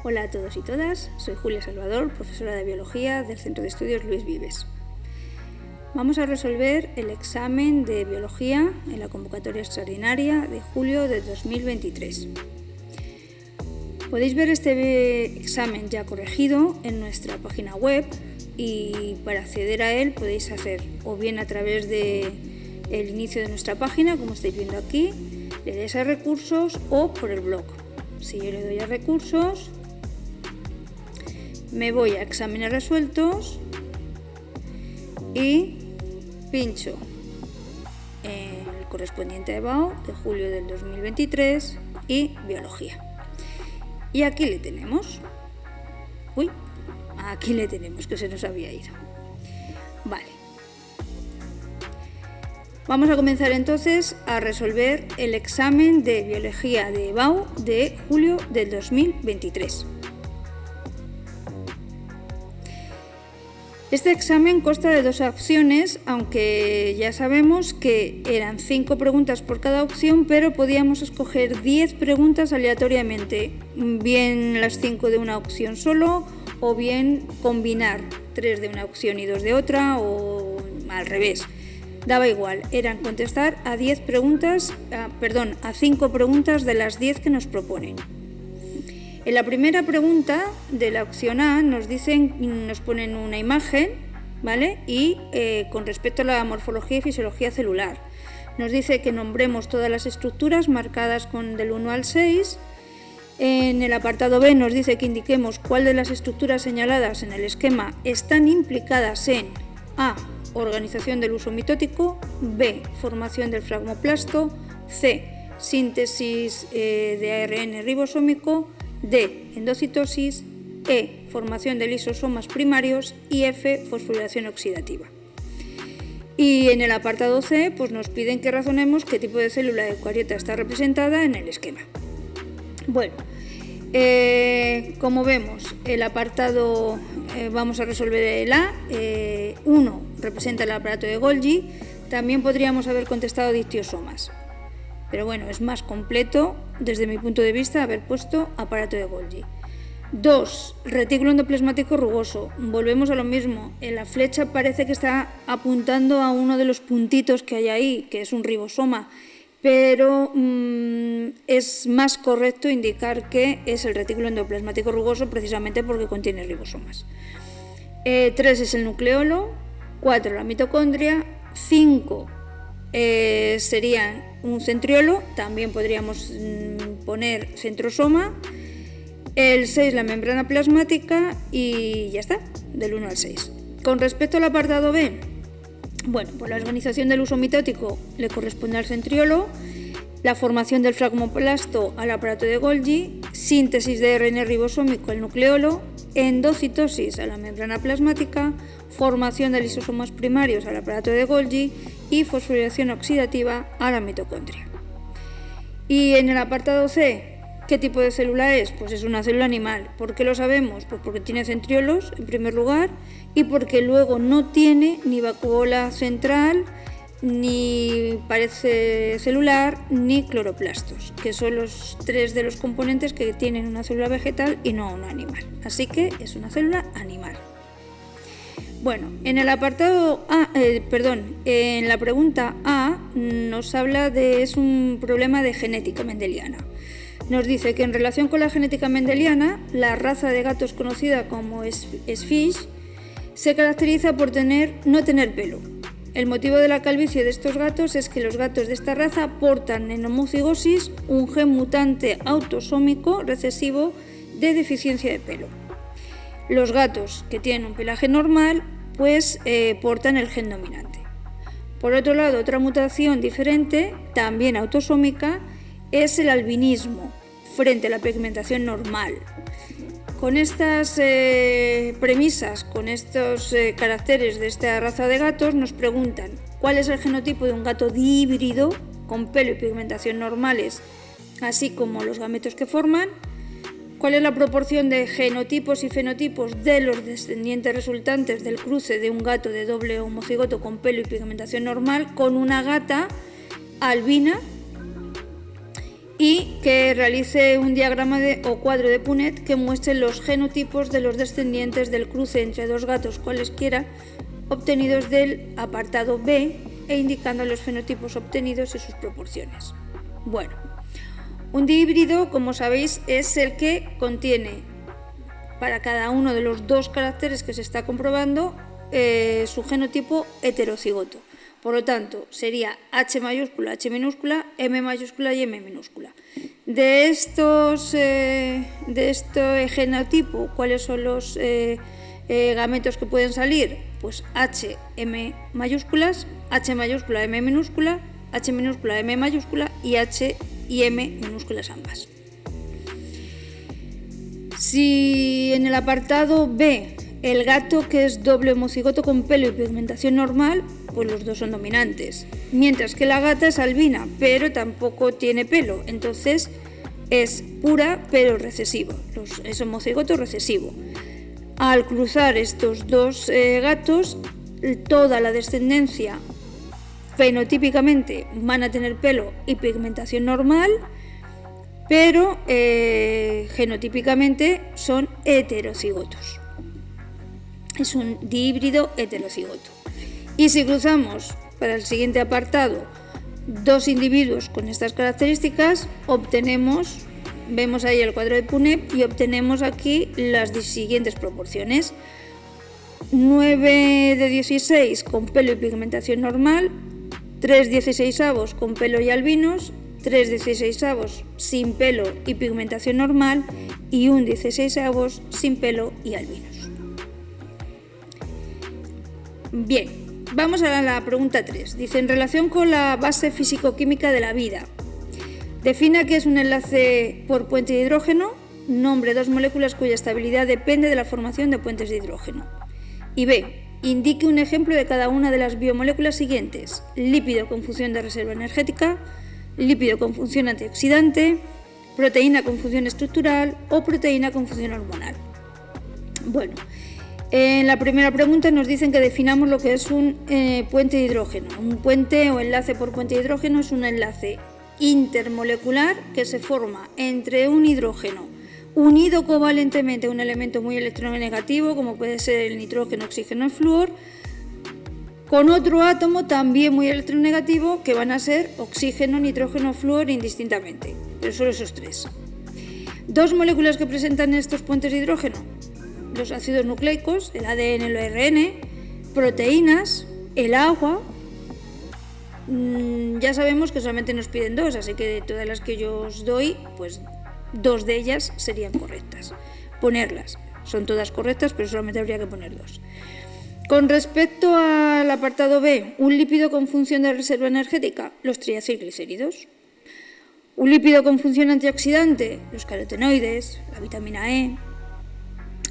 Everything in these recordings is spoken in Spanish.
Hola a todos y todas, soy Julia Salvador, profesora de Biología del Centro de Estudios Luis Vives. Vamos a resolver el examen de Biología en la convocatoria extraordinaria de julio de 2023. Podéis ver este examen ya corregido en nuestra página web y para acceder a él podéis hacer o bien a través del inicio de nuestra página, como estáis viendo aquí, le dais a recursos o por el blog. Si yo le doy a recursos, me voy a exámenes resueltos y pincho en el correspondiente a EBAU de julio del 2023 y Biología. Y aquí le tenemos. Aquí le tenemos, que se nos había ido. Vale. Vamos a comenzar entonces a resolver el examen de Biología de EBAU de julio del 2023. Este examen consta de 2 opciones, aunque ya sabemos que eran 5 preguntas por cada opción, pero podíamos escoger 10 preguntas aleatoriamente, bien las 5 de una opción solo, o bien combinar 3 de una opción y 2 de otra, o al revés. Daba igual, eran contestar a 5 preguntas de las 10 que nos proponen. En la primera pregunta de la opción A nos ponen una imagen, ¿vale? Y con respecto a la morfología y fisiología celular. Nos dice que nombremos todas las estructuras marcadas del 1 al 6. En el apartado B nos dice que indiquemos cuál de las estructuras señaladas en el esquema están implicadas en A. Organización del uso mitótico, B. Formación del fragmoplasto, C. Síntesis de ARN ribosómico, D. Endocitosis, E. Formación de lisosomas primarios y F. Fosforilación oxidativa. Y en el apartado C pues nos piden que razonemos qué tipo de célula eucariota está representada en el esquema. Bueno, como vemos, el apartado vamos a resolver el A. 1 representa el aparato de Golgi. También podríamos haber contestado dictiosomas. Pero bueno, es más completo desde mi punto de vista haber puesto aparato de Golgi. 2. Retículo endoplasmático rugoso. Volvemos a lo mismo. En la flecha parece que está apuntando a uno de los puntitos que hay ahí, que es un ribosoma, pero es más correcto indicar que es el retículo endoplasmático rugoso precisamente porque contiene ribosomas. 3 es el nucleolo. 4 la mitocondria. 5 serían un centriolo, también podríamos poner centrosoma. El 6 la membrana plasmática y ya está, del 1 al 6. Con respecto al apartado B, bueno, pues la organización del uso mitótico le corresponde al centriolo, la formación del fragmoplasto al aparato de Golgi, síntesis de ARN ribosómico al nucleolo, endocitosis a la membrana plasmática, formación de lisosomas primarios al aparato de Golgi y fosforilación oxidativa a la mitocondria. Y en el apartado C, ¿qué tipo de célula es? Pues es una célula animal. ¿Por qué lo sabemos? Pues porque tiene centriolos en primer lugar y porque luego no tiene ni vacuola central, ni pared celular, ni cloroplastos, que son los 3 de los componentes que tienen una célula vegetal y no una animal. Así que es una célula animal. Bueno, en el apartado A, en la pregunta A nos habla es un problema de genética mendeliana. Nos dice que en relación con la genética mendeliana, la raza de gatos conocida como Sphynx se caracteriza por no tener pelo. El motivo de la calvicie de estos gatos es que los gatos de esta raza portan en homocigosis un gen mutante autosómico recesivo de deficiencia de pelo. Los gatos que tienen un pelaje normal pues portan el gen dominante. Por otro lado, otra mutación diferente, también autosómica, es el albinismo frente a la pigmentación normal. Con estas premisas, con estos caracteres de esta raza de gatos, nos preguntan cuál es el genotipo de un gato dihíbrido con pelo y pigmentación normales, así como los gametos que forman, cuál es la proporción de genotipos y fenotipos de los descendientes resultantes del cruce de un gato de doble homocigoto con pelo y pigmentación normal con una gata albina y que realice un diagrama o cuadro de Punnett que muestre los genotipos de los descendientes del cruce entre dos gatos cualesquiera obtenidos del apartado B e indicando los fenotipos obtenidos y sus proporciones. Bueno, un dihíbrido, como sabéis, es el que contiene para cada uno de los dos caracteres que se está comprobando su genotipo heterocigoto. Por lo tanto, sería H mayúscula, H minúscula, M mayúscula y M minúscula. De este genotipo, ¿cuáles son los gametos que pueden salir? Pues H, M mayúsculas, H mayúscula, M minúscula, H minúscula, M mayúscula y H y M minúsculas ambas. Si en el apartado B el gato que es doble homocigoto con pelo y pigmentación normal, pues los dos son dominantes, mientras que la gata es albina, pero tampoco tiene pelo, entonces es pura pero recesiva, es homocigoto recesivo. Al cruzar estos dos gatos, toda la descendencia fenotípicamente van a tener pelo y pigmentación normal, pero genotípicamente son heterocigotos. Es un dihíbrido heterocigoto. Y si cruzamos para el siguiente apartado dos individuos con estas características, obtenemos, vemos ahí el cuadro de Punnett y obtenemos aquí las siguientes proporciones: 9 de 16 con pelo y pigmentación normal, 3 16avos con pelo y albinos, 3 16avos sin pelo y pigmentación normal y 1 16avos sin pelo y albinos. Bien, vamos a la pregunta 3. Dice, en relación con la base físico-química de la vida, defina qué es un enlace por puente de hidrógeno, nombre dos moléculas cuya estabilidad depende de la formación de puentes de hidrógeno. Y B, indique un ejemplo de cada una de las biomoléculas siguientes: lípido con función de reserva energética, lípido con función antioxidante, proteína con función estructural o proteína con función hormonal. Bueno, en la primera pregunta nos dicen que definamos lo que es un puente de hidrógeno. Un puente o enlace por puente de hidrógeno es un enlace intermolecular que se forma entre un hidrógeno unido covalentemente a un elemento muy electronegativo, como puede ser el nitrógeno, oxígeno y flúor, con otro átomo también muy electronegativo, que van a ser oxígeno, nitrógeno, flúor indistintamente, pero solo esos tres. Dos moléculas que presentan estos puentes de hidrógeno: los ácidos nucleicos, el ADN, el ARN, proteínas, el agua. Ya sabemos que solamente nos piden dos, así que de todas las que yo os doy, pues dos de ellas serían correctas. Ponerlas. Son todas correctas, pero solamente habría que poner dos. Con respecto al apartado B, un lípido con función de reserva energética, los triacilglicéridos. Un lípido con función antioxidante, los carotenoides, la vitamina E.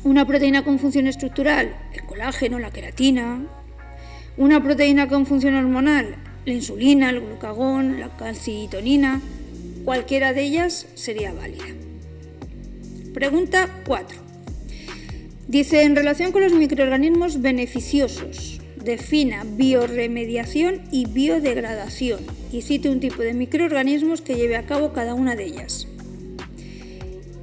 Una proteína con función estructural, el colágeno, la queratina. Una proteína con función hormonal, la insulina, el glucagón, la calcitonina. Cualquiera de ellas sería válida. Pregunta 4. Dice, en relación con los microorganismos beneficiosos, defina bioremediación y biodegradación y cite un tipo de microorganismos que lleve a cabo cada una de ellas.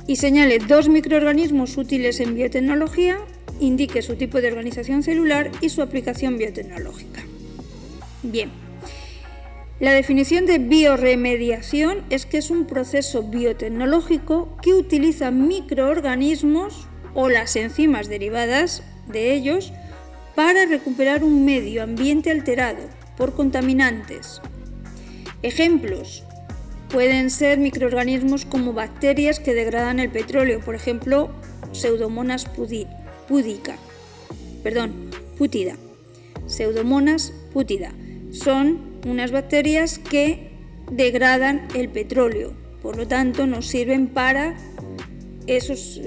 Y señale dos microorganismos útiles en biotecnología, indique su tipo de organización celular y su aplicación biotecnológica. Bien, la definición de bioremediación es que es un proceso biotecnológico que utiliza microorganismos o las enzimas derivadas de ellos para recuperar un medio ambiente alterado por contaminantes. Ejemplos: pueden ser microorganismos como bacterias que degradan el petróleo, por ejemplo, Pseudomonas putida. Pseudomonas putida. Son unas bacterias que degradan el petróleo, por lo tanto nos sirven para esos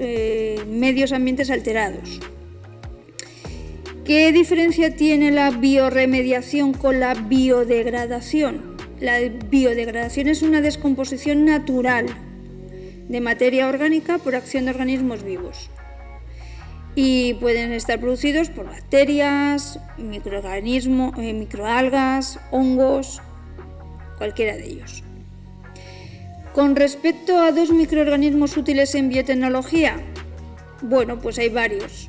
medios ambientes alterados. ¿Qué diferencia tiene la bioremediación con la biodegradación? La biodegradación es una descomposición natural de materia orgánica por acción de organismos vivos y pueden estar producidos por bacterias, microalgas, hongos, cualquiera de ellos. Con respecto a 2 microorganismos útiles en biotecnología, bueno, pues hay varios.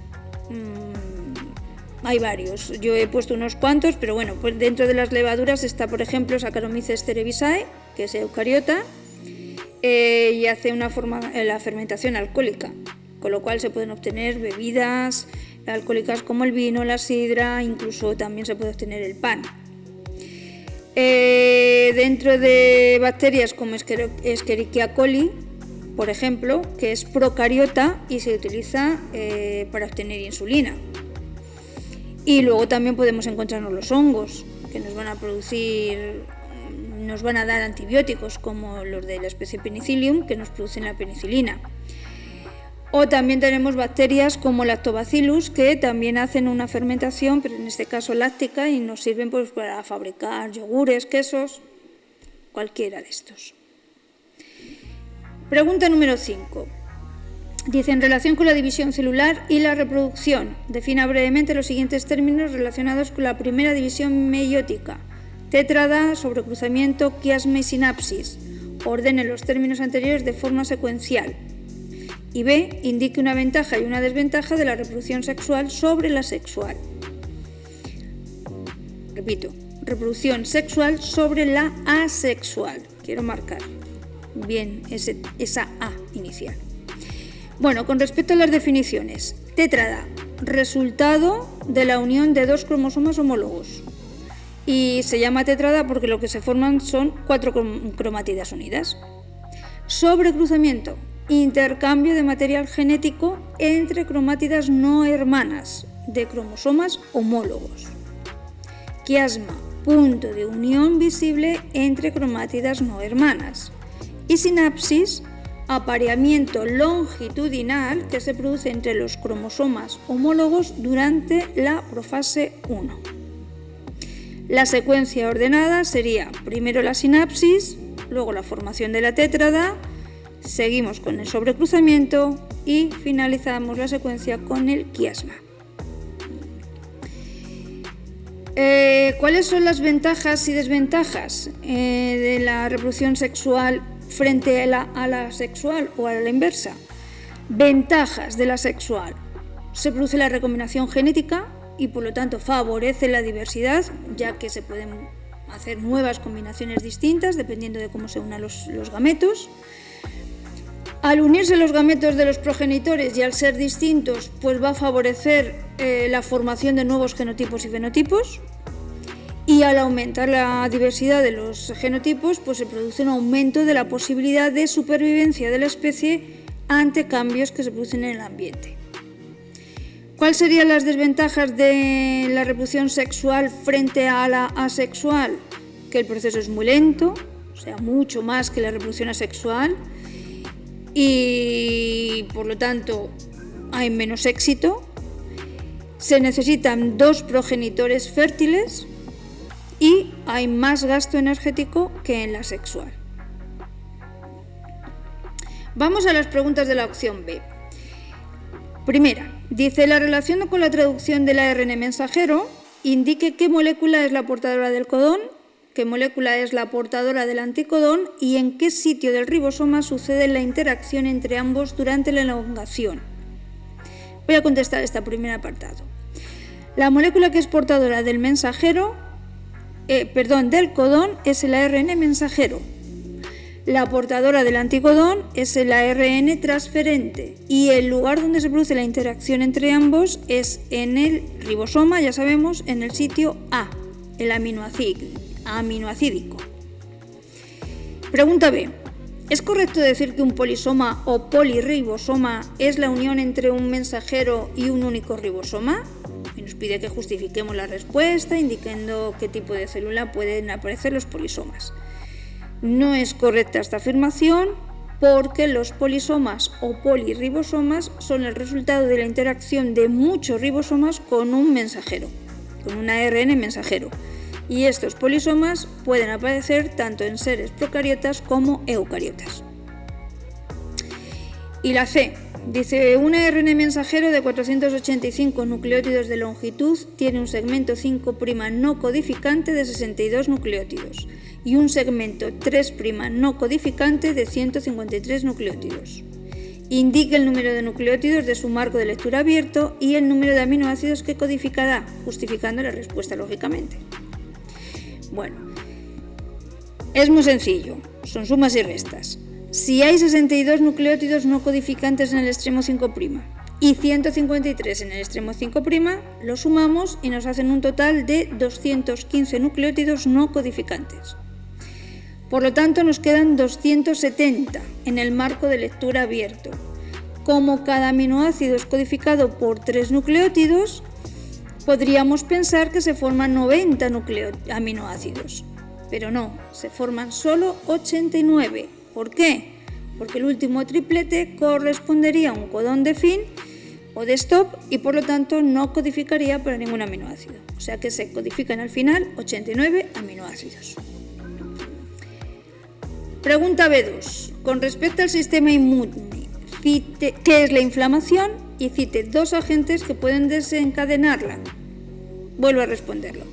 Yo he puesto unos cuantos, pero bueno, pues dentro de las levaduras está, por ejemplo, Saccharomyces cerevisiae, que es eucariota, y hace la fermentación alcohólica, con lo cual se pueden obtener bebidas alcohólicas como el vino, la sidra, incluso también se puede obtener el pan. Dentro de bacterias como Escherichia coli, por ejemplo, que es procariota y se utiliza para obtener insulina. Y luego también podemos encontrarnos los hongos, que nos van a dar antibióticos, como los de la especie Penicillium, que nos producen la penicilina. O también tenemos bacterias como Lactobacillus, que también hacen una fermentación, pero en este caso láctica, y nos sirven pues para fabricar yogures, quesos, cualquiera de estos. Pregunta número 5. Dice, en relación con la división celular y la reproducción, defina brevemente los siguientes términos relacionados con la primera división meiótica: tétrada, sobrecruzamiento, quiasma y sinapsis. Ordene los términos anteriores de forma secuencial. Y B, indique una ventaja y una desventaja de la reproducción sexual sobre la sexual. Repito, reproducción sexual sobre la asexual. Quiero marcar bien esa A inicial. Bueno, con respecto a las definiciones, tétrada, resultado de la unión de 2 cromosomas homólogos. Y se llama tétrada porque lo que se forman son 4 cromátidas unidas. Sobrecruzamiento, intercambio de material genético entre cromátidas no hermanas de cromosomas homólogos. Quiasma, punto de unión visible entre cromátidas no hermanas. Y sinapsis, apareamiento longitudinal que se produce entre los cromosomas homólogos durante la profase 1. La secuencia ordenada sería primero la sinapsis, luego la formación de la tétrada, seguimos con el sobrecruzamiento y finalizamos la secuencia con el quiasma. ¿Cuáles son las ventajas y desventajas de la reproducción sexual frente a la sexual o a la inversa? Ventajas de la sexual: se produce la recombinación genética y por lo tanto favorece la diversidad, ya que se pueden hacer nuevas combinaciones distintas dependiendo de cómo se unan los gametos. Al unirse los gametos de los progenitores y al ser distintos, pues va a favorecer la formación de nuevos genotipos y fenotipos. Y al aumentar la diversidad de los genotipos, pues se produce un aumento de la posibilidad de supervivencia de la especie ante cambios que se producen en el ambiente. ¿Cuáles serían las desventajas de la reproducción sexual frente a la asexual? Que el proceso es muy lento, o sea, mucho más que la reproducción asexual, y por lo tanto hay menos éxito. Se necesitan 2 progenitores fértiles y hay más gasto energético que en la sexual. Vamos a las preguntas de la opción B. Primera, dice, la relación con la traducción del ARN mensajero, indique qué molécula es la portadora del codón, qué molécula es la portadora del anticodón y en qué sitio del ribosoma sucede la interacción entre ambos durante la elongación. Voy a contestar este primer apartado. La molécula que es portadora del del codón es el ARN mensajero. La portadora del anticodón es el ARN transferente y el lugar donde se produce la interacción entre ambos es en el ribosoma, ya sabemos, en el sitio A, el aminoacídico. Pregunta B. ¿Es correcto decir que un polisoma o polirribosoma es la unión entre un mensajero y un único ribosoma? Y nos pide que justifiquemos la respuesta indicando qué tipo de célula pueden aparecer los polisomas. No es correcta esta afirmación porque los polisomas o polirribosomas son el resultado de la interacción de muchos ribosomas con un mensajero, con un ARN mensajero. Y estos polisomas pueden aparecer tanto en seres procariotas como eucariotas. Y la C. Dice, un ARN mensajero de 485 nucleótidos de longitud tiene un segmento 5' no codificante de 62 nucleótidos y un segmento 3' no codificante de 153 nucleótidos. Indique el número de nucleótidos de su marco de lectura abierto y el número de aminoácidos que codificará, justificando la respuesta lógicamente. Bueno, es muy sencillo, son sumas y restas. Si hay 62 nucleótidos no codificantes en el extremo 5' y 153 en el extremo 5', los sumamos y nos hacen un total de 215 nucleótidos no codificantes. Por lo tanto, nos quedan 270 en el marco de lectura abierto. Como cada aminoácido es codificado por 3 nucleótidos, podríamos pensar que se forman 90 aminoácidos. Pero no, se forman solo 89. ¿Por qué? Porque el último triplete correspondería a un codón de fin o de stop y por lo tanto no codificaría para ningún aminoácido. O sea que se codifican al final 89 aminoácidos. Pregunta B2. Con respecto al sistema inmune, cite qué es la inflamación y cite 2 agentes que pueden desencadenarla. Vuelvo a responderlo.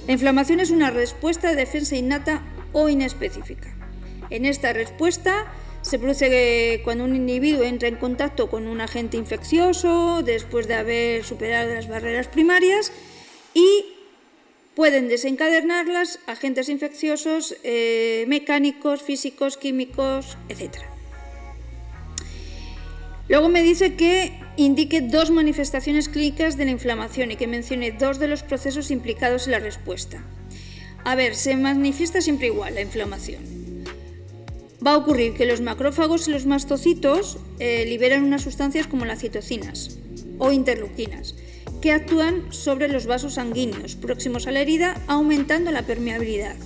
La inflamación es una respuesta de defensa innata o inespecífica. En esta respuesta se produce cuando un individuo entra en contacto con un agente infeccioso después de haber superado las barreras primarias y pueden desencadenarlas agentes infecciosos mecánicos, físicos, químicos, etc. Luego me dice que indique 2 manifestaciones clínicas de la inflamación y que mencione 2 de los procesos implicados en la respuesta. A ver, se manifiesta siempre igual la inflamación. Va a ocurrir que los macrófagos y los mastocitos liberan unas sustancias como las citocinas o interleuquinas, que actúan sobre los vasos sanguíneos próximos a la herida, aumentando la permeabilidad.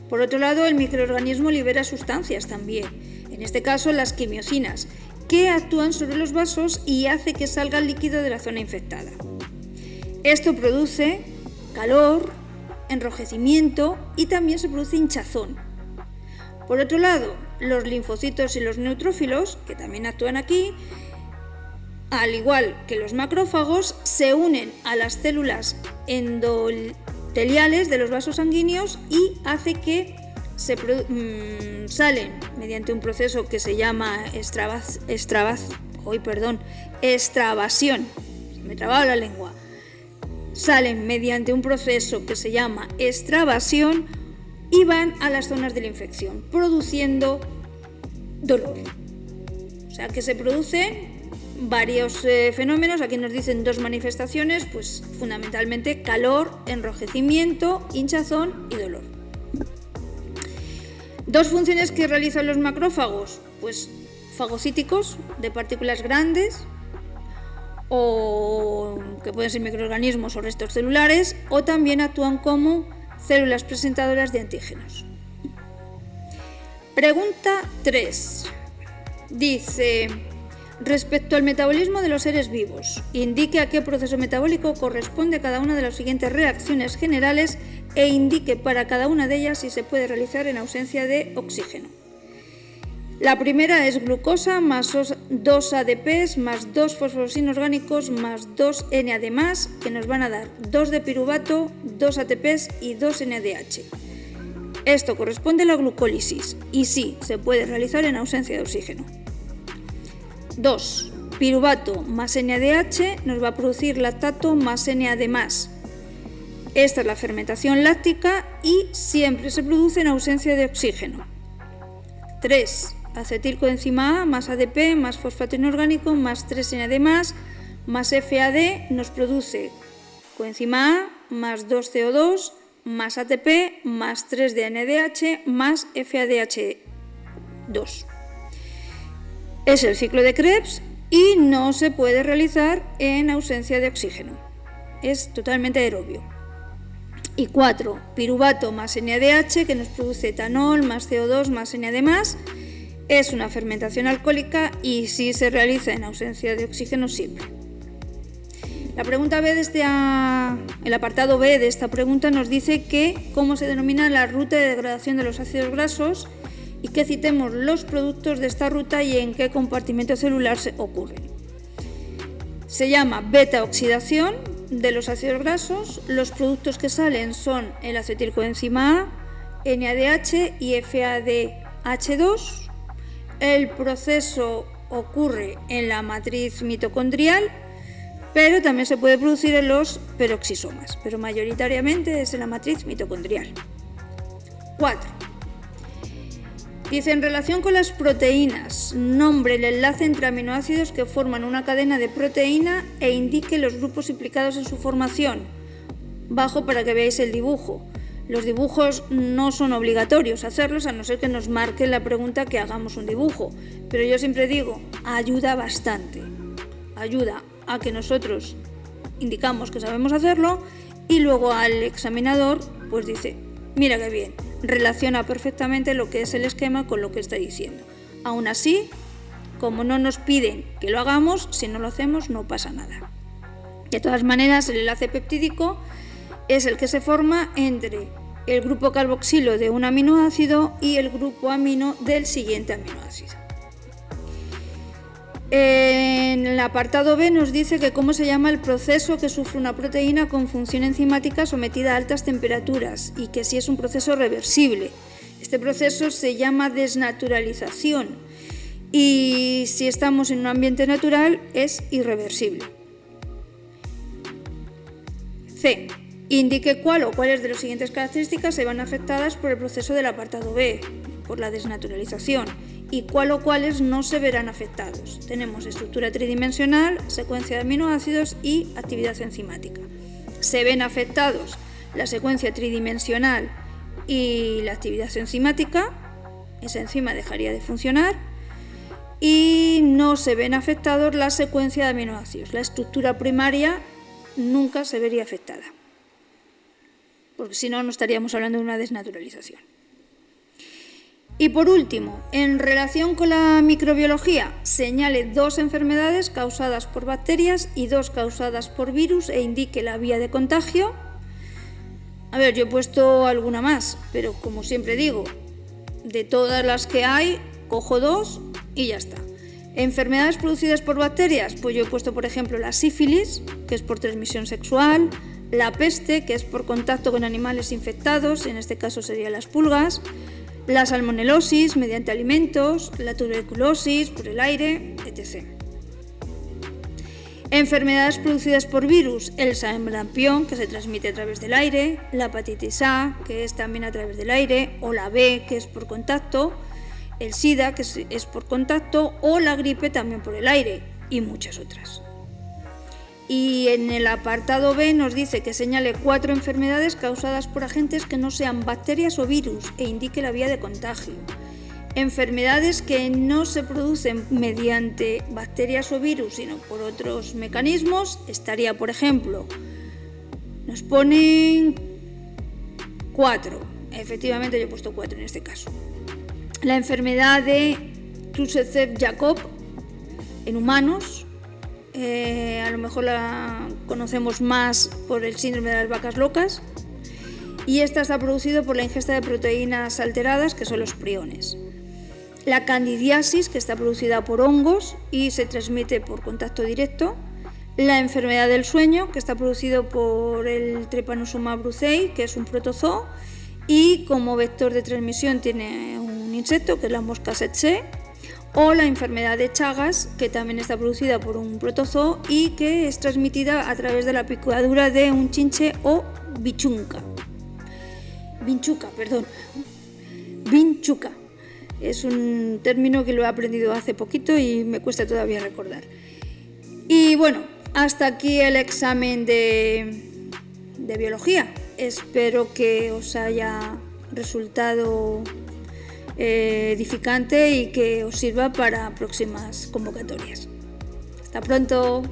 Por otro lado, el microorganismo libera sustancias también, en este caso las quimiosinas, que actúan sobre los vasos y hace que salga el líquido de la zona infectada. Esto produce calor, enrojecimiento y también se produce hinchazón. Por otro lado, los linfocitos y los neutrófilos, que también actúan aquí, al igual que los macrófagos, se unen a las células endoteliales de los vasos sanguíneos y hace que salen mediante un proceso que se llama extravasión. Me he trabado la lengua. Salen mediante un proceso que se llama extravasión y van a las zonas de la infección, produciendo dolor. O sea que se producen varios fenómenos. Aquí nos dicen 2 manifestaciones, pues fundamentalmente calor, enrojecimiento, hinchazón y dolor. 2 funciones que realizan los macrófagos, pues fagocíticos de partículas grandes o que pueden ser microorganismos o restos celulares, o también actúan como células presentadoras de antígenos. Pregunta 3. Dice: respecto al metabolismo de los seres vivos, indique a qué proceso metabólico corresponde cada una de las siguientes reacciones generales e indique para cada una de ellas si se puede realizar en ausencia de oxígeno. La primera es glucosa más 2 ADPs más 2 fosforosinos orgánicos más 2 NAD+, que nos van a dar 2 de piruvato, 2 ATPs y 2 NADH. Esto corresponde a la glucólisis y sí, se puede realizar en ausencia de oxígeno. 2. Piruvato más NADH nos va a producir lactato más NAD+. Esta es la fermentación láctica y siempre se produce en ausencia de oxígeno. 3. Acetilcoenzima A más ADP más fosfato inorgánico más 3 NAD+, más FAD nos produce coenzima A más 2 CO2 más ATP más 3 de NADH más FADH2. Es el ciclo de Krebs y no se puede realizar en ausencia de oxígeno. Es totalmente aerobio. Y 4. Piruvato más NADH, que nos produce etanol más CO2 más NAD+. Es una fermentación alcohólica y sí se realiza en ausencia de oxígeno siempre. La pregunta B el apartado B de esta pregunta nos dice que cómo se denomina la ruta de degradación de los ácidos grasos y que citemos los productos de esta ruta y en qué compartimento celular se ocurren. Se llama beta-oxidación de los ácidos grasos. Los productos que salen son el acetilcoenzima A, NADH y FADH2. El proceso ocurre en la matriz mitocondrial, pero también se puede producir en los peroxisomas, pero mayoritariamente es en la matriz mitocondrial. 4. Dice, en relación con las proteínas, nombre el enlace entre aminoácidos que forman una cadena de proteína e indique los grupos implicados en su formación. Bajo para que veáis el dibujo. Los dibujos no son obligatorios hacerlos, a no ser que nos marque la pregunta que hagamos un dibujo. Pero yo siempre digo, ayuda bastante. Ayuda a que nosotros indicamos que sabemos hacerlo y luego al examinador pues dice, mira qué bien, relaciona perfectamente lo que es el esquema con lo que está diciendo. Aún así, como no nos piden que lo hagamos, si no lo hacemos no pasa nada. De todas maneras, el enlace peptídico es el que se forma entre el grupo carboxilo de un aminoácido y el grupo amino del siguiente aminoácido. En el apartado B nos dice que cómo se llama el proceso que sufre una proteína con función enzimática sometida a altas temperaturas y que si es un proceso reversible. Este proceso se llama desnaturalización y si estamos en un ambiente natural es irreversible. C. Indique cuál o cuáles de las siguientes características se van afectadas por el proceso del apartado B, por la desnaturalización, y cuál o cuáles no se verán afectados. Tenemos estructura tridimensional, secuencia de aminoácidos y actividad enzimática. Se ven afectados la secuencia tridimensional y la actividad enzimática, esa enzima dejaría de funcionar, y no se ven afectados la secuencia de aminoácidos. La estructura primaria nunca se vería afectada, porque si no, no estaríamos hablando de una desnaturalización. Y por último, en relación con la microbiología, señale 2 enfermedades causadas por bacterias y 2 causadas por virus e indique la vía de contagio. A ver, yo he puesto alguna más, pero como siempre digo, de todas las que hay, cojo 2 y ya está. Enfermedades producidas por bacterias, pues yo he puesto, por ejemplo, la sífilis, que es por transmisión sexual, la peste, que es por contacto con animales infectados, en este caso serían las pulgas, la salmonelosis mediante alimentos, la tuberculosis por el aire, etc. Enfermedades producidas por virus, el sarampión, que se transmite a través del aire, la hepatitis A, que es también a través del aire, o la B, que es por contacto, el SIDA, que es por contacto, o la gripe también por el aire, y muchas otras. Y en el apartado B nos dice que señale 4 enfermedades causadas por agentes que no sean bacterias o virus e indique la vía de contagio. Enfermedades que no se producen mediante bacterias o virus, sino por otros mecanismos, estaría, por ejemplo, nos ponen 4. Efectivamente, yo he puesto 4 en este caso. La enfermedad de Kreutzfeldt-Jakob en humanos, a lo mejor la conocemos más por el síndrome de las vacas locas, y esta está producida por la ingesta de proteínas alteradas, que son los priones. La candidiasis, que está producida por hongos y se transmite por contacto directo. La enfermedad del sueño, que está producido por el Trypanosoma brucei, que es un protozoo, y como vector de transmisión tiene un insecto, que es la mosca tsetse. O la enfermedad de Chagas, que también está producida por un protozoo y que es transmitida a través de la picadura de un chinche o vinchuca. Es un término que lo he aprendido hace poquito y me cuesta todavía recordar. Y bueno, hasta aquí el examen de biología. Espero que os haya resultado edificante y que os sirva para próximas convocatorias. Hasta pronto.